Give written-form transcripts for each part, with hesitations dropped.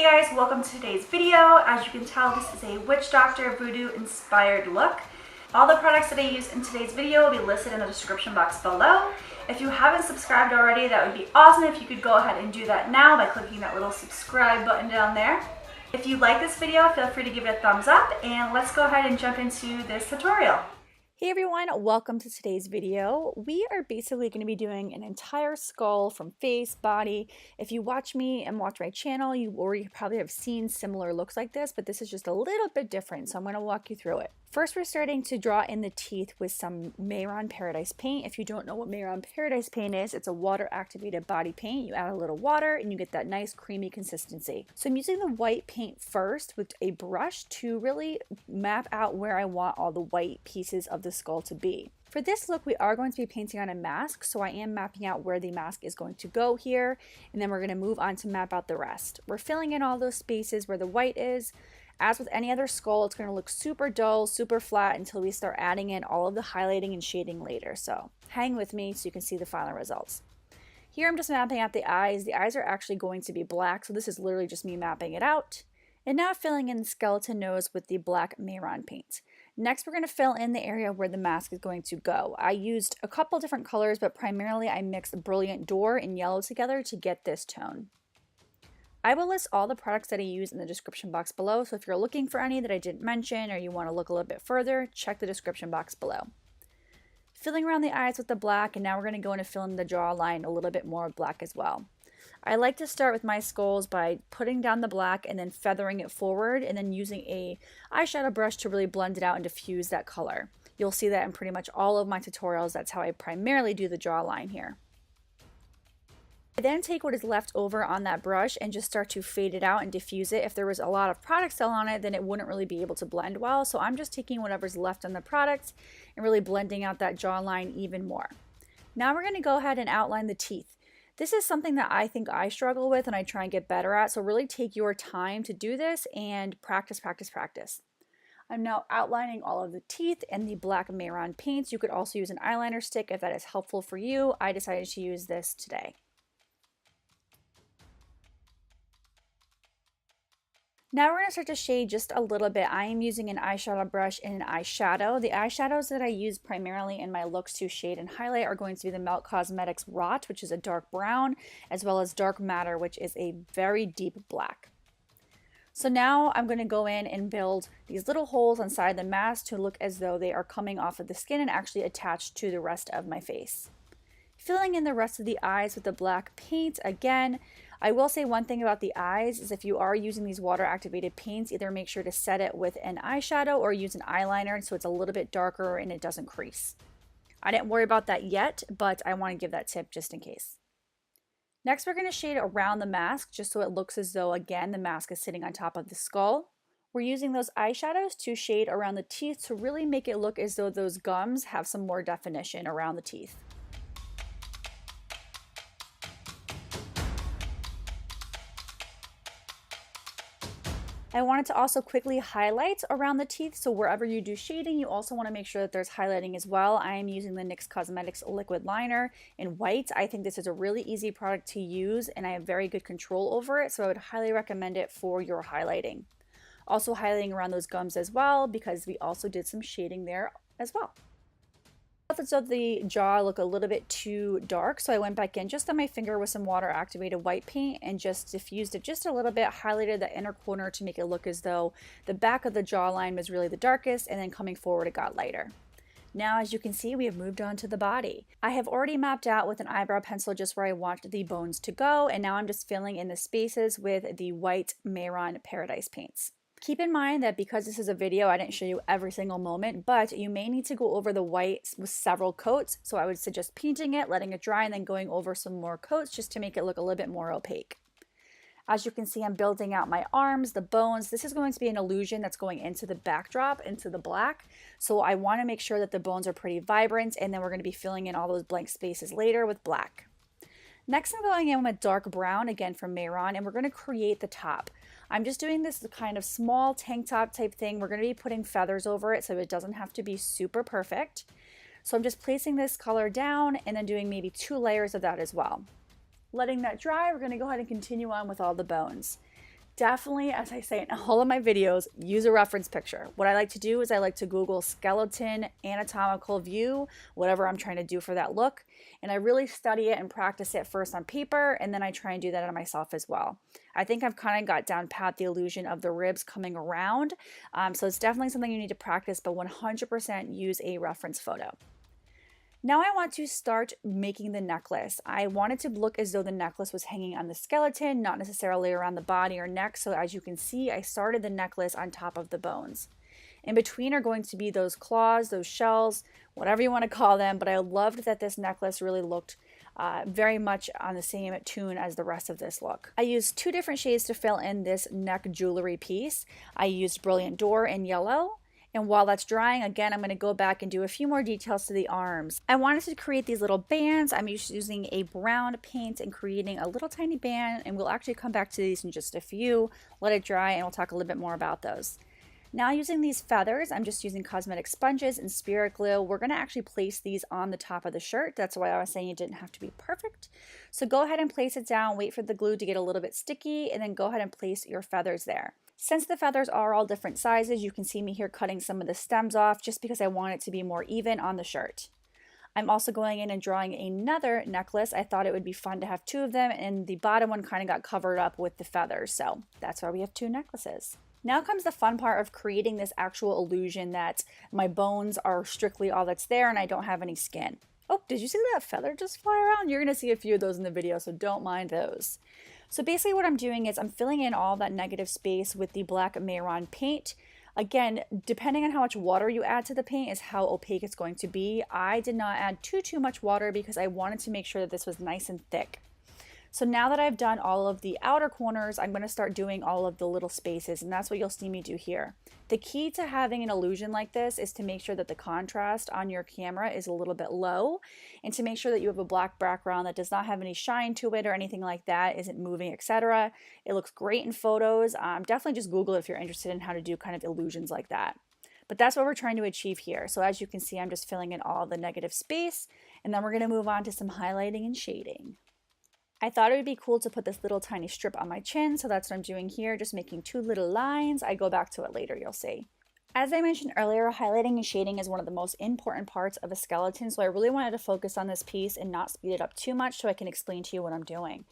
Hey guys, welcome to today's video. As you can tell, this is a Witch Doctor Voodoo inspired look. All the products that I use in today's video will be listed in the description box below. If you haven't subscribed already, that would be awesome if you could go ahead and do that now by clicking that little subscribe button down there. If you like this video, feel free to give it a thumbs up, and let's go ahead and jump into this tutorial. Hey everyone, welcome to today's video. We are basically going to be doing an entire skull from face, body. If you watch me and watch my channel, you already probably have seen similar looks like this, but this is just a little bit different, so I'm going to walk you through it. First, we're starting to draw in the teeth with some Mehron Paradise paint. If you don't know what Mehron Paradise paint is, it's a water-activated body paint. You add a little water and you get that nice creamy consistency. So I'm using the white paint first with a brush to really map out where I want all the white pieces of the skull to be. For this look, we are going to be painting on a mask, so I am mapping out where the mask is going to go here, and then we're going to move on to map out the rest. We're filling in all those spaces where the white is. As with any other skull, it's going to look super dull, super flat until we start adding in all of the highlighting and shading later. So hang with me so you can see the final results. Here I'm just mapping out the eyes. The eyes are actually going to be black, so this is literally just me mapping it out. And now filling in the skeleton nose with the black Mehron paint. Next, we're going to fill in the area where the mask is going to go. I used a couple different colors, but primarily I mixed Brilliant Dore and yellow together to get this tone. I will list all the products that I use in the description box below, so if you're looking for any that I didn't mention or you want to look a little bit further, check the description box below. Filling around the eyes with the black, and now we're going to go in and fill in the jawline a little bit more with black as well. I like to start with my skulls by putting down the black and then feathering it forward and then using a eyeshadow brush to really blend it out and diffuse that color. You'll see that in pretty much all of my tutorials. That's how I primarily do the jawline here. I then take what is left over on that brush and just start to fade it out and diffuse it. If there was a lot of product still on it, then it wouldn't really be able to blend well. So I'm just taking whatever's left on the product and really blending out that jawline even more. Now we're going to go ahead and outline the teeth. This is something that I think I struggle with and I try and get better at. So really take your time to do this and practice, practice, practice. I'm now outlining all of the teeth and the black Mehron paints. You could also use an eyeliner stick if that is helpful for you. I decided to use this today. Now we're going to start to shade just a little bit. I am using an eyeshadow brush and an eyeshadow. The eyeshadows that I use primarily in my looks to shade and highlight are going to be the Melt Cosmetics Rott, which is a dark brown, as well as Dark Matter, which is a very deep black. So now I'm going to go in and build these little holes inside the mask to look as though they are coming off of the skin and actually attached to the rest of my face. Filling in the rest of the eyes with the black paint again. I will say one thing about the eyes is if you are using these water activated paints, either make sure to set it with an eyeshadow or use an eyeliner so it's a little bit darker and it doesn't crease. I didn't worry about that yet, but I want to give that tip just in case. Next, we're going to shade around the mask just so it looks as though, again, the mask is sitting on top of the skull. We're using those eyeshadows to shade around the teeth to really make it look as though those gums have some more definition around the teeth. I wanted to also quickly highlight around the teeth, so wherever you do shading, you also want to make sure that there's highlighting as well. I am using the NYX Cosmetics liquid liner in white. I think this is a really easy product to use and I have very good control over it, so I would highly recommend it for your highlighting. Also highlighting around those gums as well because we also did some shading there as well. So the jaw look a little bit too dark, so I went back in just on my finger with some water activated white paint and just diffused it just a little bit, highlighted the inner corner to make it look as though the back of the jawline was really the darkest, and then coming forward it got lighter. Now, as you can see, we have moved on to the body. I have already mapped out with an eyebrow pencil just where I want the bones to go, and now I'm just filling in the spaces with the white Mehron Paradise paints. Keep in mind that because this is a video, I didn't show you every single moment, but you may need to go over the white with several coats. So I would suggest painting it, letting it dry, and then going over some more coats just to make it look a little bit more opaque. As you can see, I'm building out my arms, the bones. This is going to be an illusion that's going into the backdrop, into the black. So I want to make sure that the bones are pretty vibrant, and then we're going to be filling in all those blank spaces later with black. Next, I'm going in with dark brown, again from Mehron, and we're going to create the top. I'm just doing this kind of small tank top type thing. We're going to be putting feathers over it so it doesn't have to be super perfect. So I'm just placing this color down and then doing maybe 2 layers of that as well. Letting that dry, we're going to go ahead and continue on with all the bones. Definitely, as I say in all of my videos, use a reference picture. What I like to do is I like to Google skeleton anatomical view, whatever I'm trying to do for that look. And I really study it and practice it first on paper, and then I try and do that on myself as well. I think I've kind of got down pat the illusion of the ribs coming around. So it's definitely something you need to practice, but 100% use a reference photo. Now I want to start making the necklace. I want it to look as though the necklace was hanging on the skeleton, not necessarily around the body or neck. So as you can see, I started the necklace on top of the bones. In between are going to be those claws, those shells, whatever you want to call them. But I loved that this necklace really looked very much on the same tune as the rest of this look. I used 2 different shades to fill in this neck jewelry piece. I used Brilliant Dore in yellow. And while that's drying, again, I'm going to go back and do a few more details to the arms. I wanted to create these little bands. I'm using a brown paint and creating a little tiny band, and we'll actually come back to these in just a few, let it dry, and we'll talk a little bit more about those. Now using these feathers, I'm just using cosmetic sponges and spirit glue. We're going to actually place these on the top of the shirt. That's why I was saying it didn't have to be perfect. So go ahead and place it down, wait for the glue to get a little bit sticky, and then go ahead and place your feathers there. Since the feathers are all different sizes, you can see me here cutting some of the stems off just because I want it to be more even on the shirt. I'm also going in and drawing another necklace. I thought it would be fun to have 2 of them, and the bottom one kind of got covered up with the feathers, so that's why we have 2 necklaces. Now comes the fun part of creating this actual illusion that my bones are strictly all that's there and I don't have any skin. Oh, did you see that feather just fly around? You're going to see a few of those in the video, so don't mind those. So basically what I'm doing is I'm filling in all that negative space with the black Mehron paint. Again, depending on how much water you add to the paint is how opaque it's going to be. I did not add too much water because I wanted to make sure that this was nice and thick. So now that I've done all of the outer corners, I'm going to start doing all of the little spaces, and that's what you'll see me do here. The key to having an illusion like this is to make sure that the contrast on your camera is a little bit low, and to make sure that you have a black background that does not have any shine to it or anything like that, isn't moving, etc. It looks great in photos. Definitely just Google it if you're interested in how to do kind of illusions like that. But that's what we're trying to achieve here. So as you can see, I'm just filling in all the negative space, and then we're going to move on to some highlighting and shading. I thought it would be cool to put this little tiny strip on my chin, so that's what I'm doing here, just making 2 little lines. I go back to it later, you'll see. As I mentioned earlier, highlighting and shading is one of the most important parts of a skeleton, so I really wanted to focus on this piece and not speed it up too much so I can explain to you what I'm doing.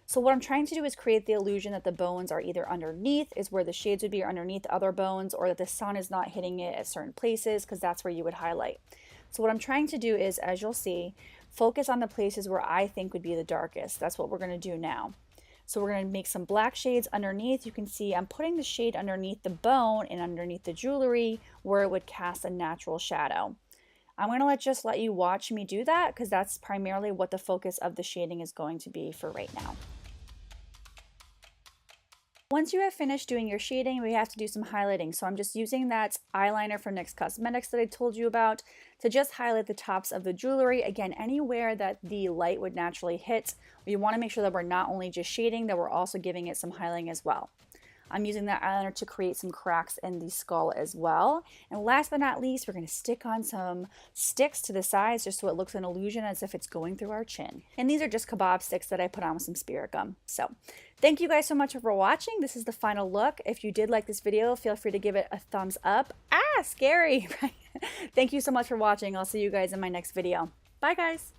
So what I'm trying to do is create the illusion that the bones are either underneath, is where the shades would be, or underneath other bones, or that the sun is not hitting it at certain places, because that's where you would highlight. So what I'm trying to do is, as you'll see, focus on the places where I think would be the darkest. That's what we're going to do now. So we're going to make some black shades underneath. You can see I'm putting the shade underneath the bone and underneath the jewelry where it would cast a natural shadow. I'm going to just let you watch me do that because that's primarily what the focus of the shading is going to be for right now. Once you have finished doing your shading, we have to do some highlighting. So I'm just using that eyeliner from NYX Cosmetics that I told you about to just highlight the tops of the jewelry. Again, anywhere that the light would naturally hit, we want to make sure that we're not only just shading, that we're also giving it some highlighting as well. I'm using that eyeliner to create some cracks in the skull as well. And last but not least, we're going to stick on some sticks to the sides just so it looks an illusion as if it's going through our chin. And these are just kebab sticks that I put on with some spirit gum. So thank you guys so much for watching. This is the final look. If you did like this video, feel free to give it a thumbs up. Ah, scary. Thank you so much for watching. I'll see you guys in my next video. Bye guys.